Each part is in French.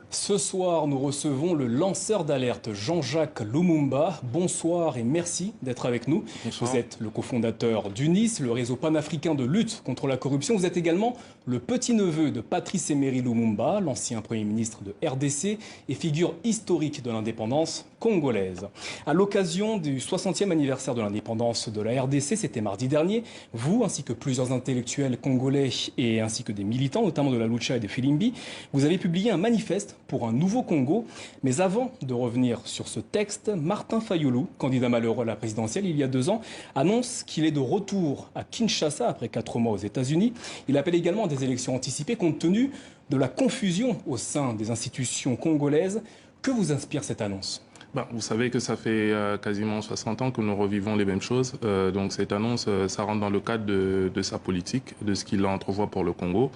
Ce soir, nous recevons le lanceur d'alerte Jean-Jacques Lumumba. Bonsoir et merci d'être avec nous. Bonsoir. Vous êtes le cofondateur d'UNIS, le réseau panafricain de lutte contre la corruption. Vous êtes également le petit-neveu de Patrice Emery Lumumba, l'ancien Premier ministre de RDC et figure historique de l'indépendance congolaise. À l'occasion du 60e anniversaire de l'indépendance de la RDC, c'était mardi dernier, vous ainsi que plusieurs intellectuels congolais et ainsi que des militants, notamment de la Lucha et de Filimbi, vous avez publié un manifeste pour un nouveau Congo. Mais avant de revenir sur ce texte, Martin Fayulu, candidat malheureux à la présidentielle il y a 2 ans, annonce qu'il est de retour à Kinshasa après 4 mois aux États-Unis. Il appelle également à des élections anticipées compte tenu de la confusion au sein des institutions congolaises. Que vous inspire cette annonce ? Vous savez que ça fait quasiment 60 ans que nous revivons les mêmes choses. Donc cette annonce, ça rentre dans le cadre de sa politique, de ce qu'il entrevoit pour le Congo.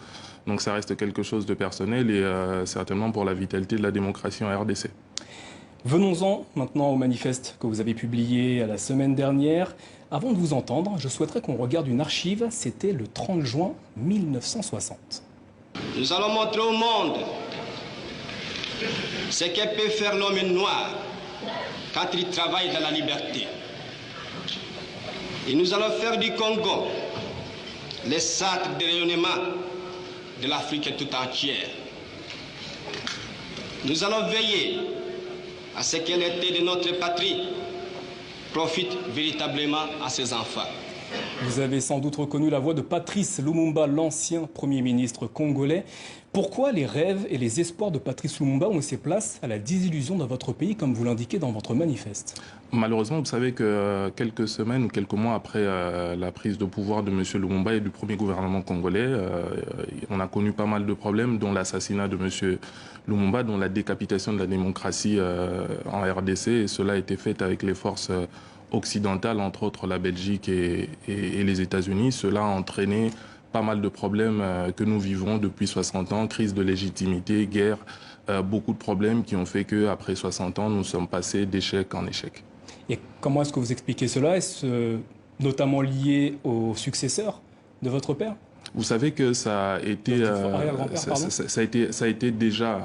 Donc ça reste quelque chose de personnel et certainement pour la vitalité de la démocratie en RDC. Venons-en maintenant au manifeste que vous avez publié la semaine dernière. Avant de vous entendre, je souhaiterais qu'on regarde une archive. C'était le 30 juin 1960. Nous allons montrer au monde ce que peut faire l'homme noir quand il travaille dans la liberté. Et nous allons faire du Congo le centre de rayonnement de l'Afrique tout entière. Nous allons veiller à ce que l'été de notre patrie profite véritablement à ses enfants. Vous avez sans doute reconnu la voix de Patrice Lumumba, l'ancien Premier ministre congolais. Pourquoi les rêves et les espoirs de Patrice Lumumba ont laissé place à la désillusion dans votre pays, comme vous l'indiquez dans votre manifeste ? Malheureusement, vous savez que quelques semaines ou quelques mois après la prise de pouvoir de M. Lumumba et du premier gouvernement congolais, on a connu pas mal de problèmes, dont l'assassinat de M. Lumumba, dont la décapitation de la démocratie en RDC. Et cela a été fait avec les forces occidentales, entre autres la Belgique et les États-Unis. Cela a entraîné pas mal de problèmes que nous vivons depuis 60 ans, crise de légitimité, guerre, beaucoup de problèmes qui ont fait qu'après 60 ans, nous sommes passés d'échec en échec. Et comment est-ce que vous expliquez cela? Est-ce notamment lié au successeur de votre père? Vous savez que ça a été déjà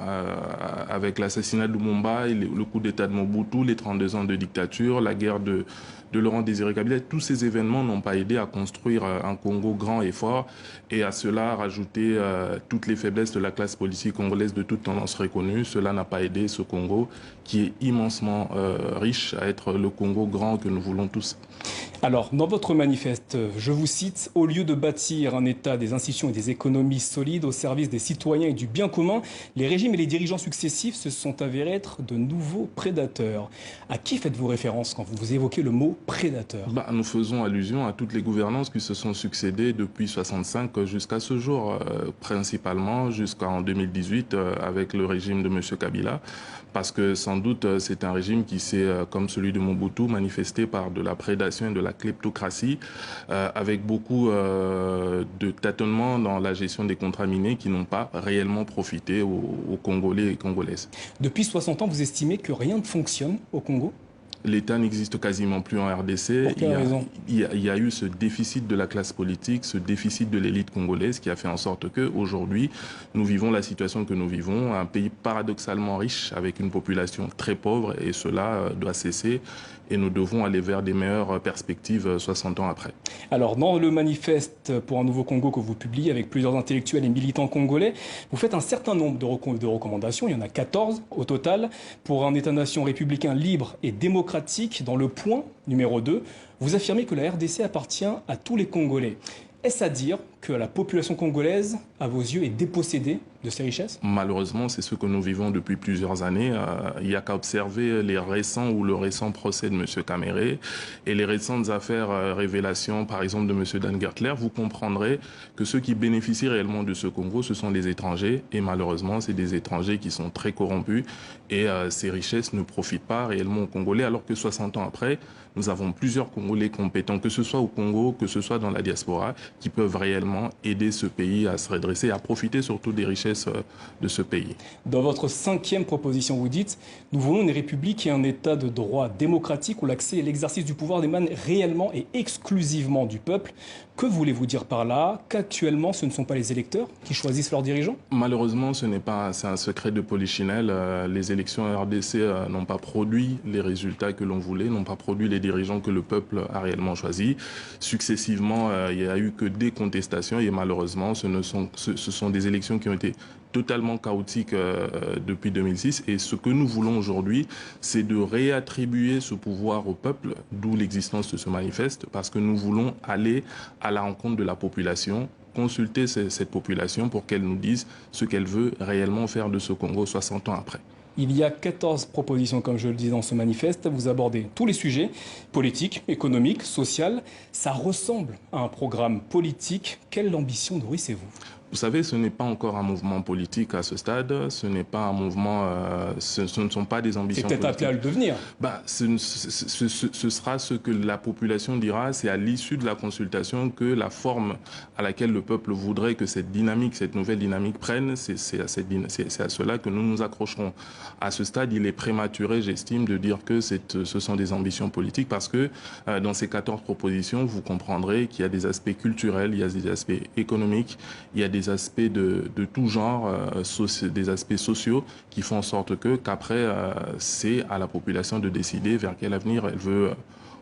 avec l'assassinat de Lumumba, le coup d'État de Mobutu, les 32 ans de dictature, la guerre de Laurent Désiré Kabila. Tous ces événements n'ont pas aidé à construire un Congo grand et fort et à cela rajouter toutes les faiblesses de la classe politique congolaise de toute tendance reconnue. Cela n'a pas aidé ce Congo qui est immensement riche à être le Congo grand que nous voulons tous. Alors, dans votre manifeste, je vous cite, « Au lieu de bâtir un État des institutions et des économies solides au service des citoyens et du bien commun, les régimes et les dirigeants successifs se sont avérés être de nouveaux prédateurs. » À qui faites-vous référence quand vous évoquez le mot prédateur? Nous faisons allusion à toutes les gouvernances qui se sont succédées depuis 1965 jusqu'à ce jour, principalement jusqu'en 2018 avec le régime de M. Kabila. Parce que sans doute c'est un régime qui s'est, comme celui de Mobutu, manifesté par de la prédation et de la kleptocratie, avec beaucoup de tâtonnements dans la gestion des contrats miniers qui n'ont pas réellement profité aux Congolais et Congolaises. Depuis 60 ans, vous estimez que rien ne fonctionne au Congo ? L'État n'existe quasiment plus en RDC. Pour quelle raison ? Il y a eu ce déficit de la classe politique, ce déficit de l'élite congolaise qui a fait en sorte qu'aujourd'hui, nous vivons la situation que nous vivons, un pays paradoxalement riche avec une population très pauvre et cela doit cesser et nous devons aller vers des meilleures perspectives 60 ans après. Alors, dans le manifeste pour un nouveau Congo que vous publiez avec plusieurs intellectuels et militants congolais, vous faites un certain nombre de recommandations, il y en a 14 au total, pour un État-nation républicain libre et démocratique. Dans le point numéro 2, vous affirmez que la RDC appartient à tous les Congolais. Est-ce à dire que la population congolaise, à vos yeux, est dépossédée de ses richesses? Malheureusement, c'est ce que nous vivons depuis plusieurs années. Il n'y a qu'à observer le récent procès de M. Kamere et les récentes affaires révélations, par exemple, de M. Dan Gertler. Vous comprendrez que ceux qui bénéficient réellement de ce Congo, ce sont les étrangers. Et malheureusement, c'est des étrangers qui sont très corrompus et ces richesses ne profitent pas réellement aux Congolais, alors que 60 ans après, nous avons plusieurs Congolais compétents, que ce soit au Congo, que ce soit dans la diaspora, qui peuvent réellement véritablement aider ce pays à se redresser, à profiter surtout des richesses de ce pays. Dans votre 5e proposition, vous dites « Nous voulons une république et un état de droit démocratique où l'accès et l'exercice du pouvoir émanent réellement et exclusivement du peuple ». Que voulez-vous dire par là? Qu'actuellement, ce ne sont pas les électeurs qui choisissent leurs dirigeants? Malheureusement, c'est un secret de polichinelle. Les élections RDC n'ont pas produit les résultats que l'on voulait, n'ont pas produit les dirigeants que le peuple a réellement choisis. Successivement, il n'y a eu que des contestations et malheureusement, ce sont des élections qui ont été totalement chaotiques depuis 2006. Et ce que nous voulons aujourd'hui, c'est de réattribuer ce pouvoir au peuple, d'où l'existence de ce manifeste, parce que nous voulons aller à la rencontre de la population, consulter cette population pour qu'elle nous dise ce qu'elle veut réellement faire de ce Congo 60 ans après. Il y a 14 propositions, comme je le dis dans ce manifeste. Vous abordez tous les sujets, politiques, économiques, sociaux. Ça ressemble à un programme politique. Quelle ambition nourrissez-vous ? Vous savez, ce n'est pas encore un mouvement politique à ce stade, ce n'est pas un mouvement, ce ne sont pas des ambitions politiques. C'est peut-être appelé à le devenir. Ce sera ce que la population dira, c'est à l'issue de la consultation que la forme à laquelle le peuple voudrait que cette dynamique, cette nouvelle dynamique prenne, c'est à cela que nous nous accrocherons. À ce stade, il est prématuré, j'estime, de dire que ce sont des ambitions politiques parce que dans ces 14 propositions, vous comprendrez qu'il y a des aspects culturels, il y a des aspects économiques, il y a des aspects de tout genre, des aspects sociaux qui font en sorte qu'après, c'est à la population de décider vers quel avenir elle veut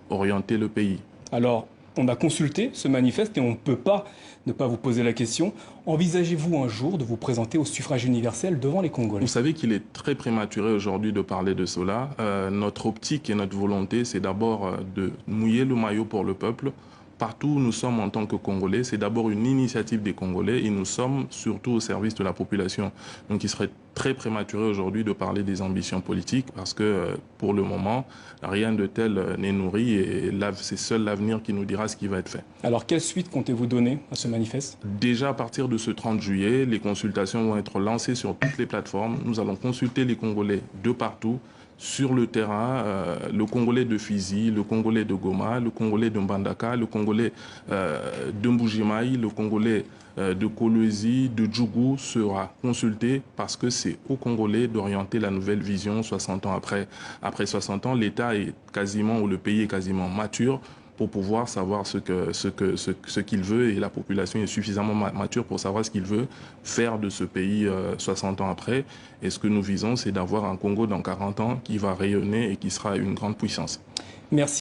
orienter le pays. Alors, on a consulté ce manifeste et on ne peut pas ne pas vous poser la question. Envisagez-vous un jour de vous présenter au suffrage universel devant les Congolais? Vous savez qu'il est très prématuré aujourd'hui de parler de cela. Notre optique et notre volonté, c'est d'abord de mouiller le maillot pour le peuple. Partout où nous sommes en tant que Congolais, c'est d'abord une initiative des Congolais et nous sommes surtout au service de la population. Donc il serait très prématuré aujourd'hui de parler des ambitions politiques parce que pour le moment, rien de tel n'est nourri et c'est seul l'avenir qui nous dira ce qui va être fait. Alors quelle suite comptez-vous donner à ce manifeste? Déjà à partir de ce 30 juillet, les consultations vont être lancées sur toutes les plateformes. Nous allons consulter les Congolais de partout. Sur le terrain, le Congolais de Fizi, le Congolais de Goma, le Congolais de Mbandaka, le Congolais de Mbujimaï, le Congolais de Kolwezi, de Djougou sera consulté parce que c'est aux Congolais d'orienter la nouvelle vision 60 ans après. Après 60 ans, l'État est quasiment, ou le pays est quasiment mature pour pouvoir savoir ce qu'il veut et la population est suffisamment mature pour savoir ce qu'il veut faire de ce pays 60 ans après. Et ce que nous visons, c'est d'avoir un Congo dans 40 ans qui va rayonner et qui sera une grande puissance. Merci.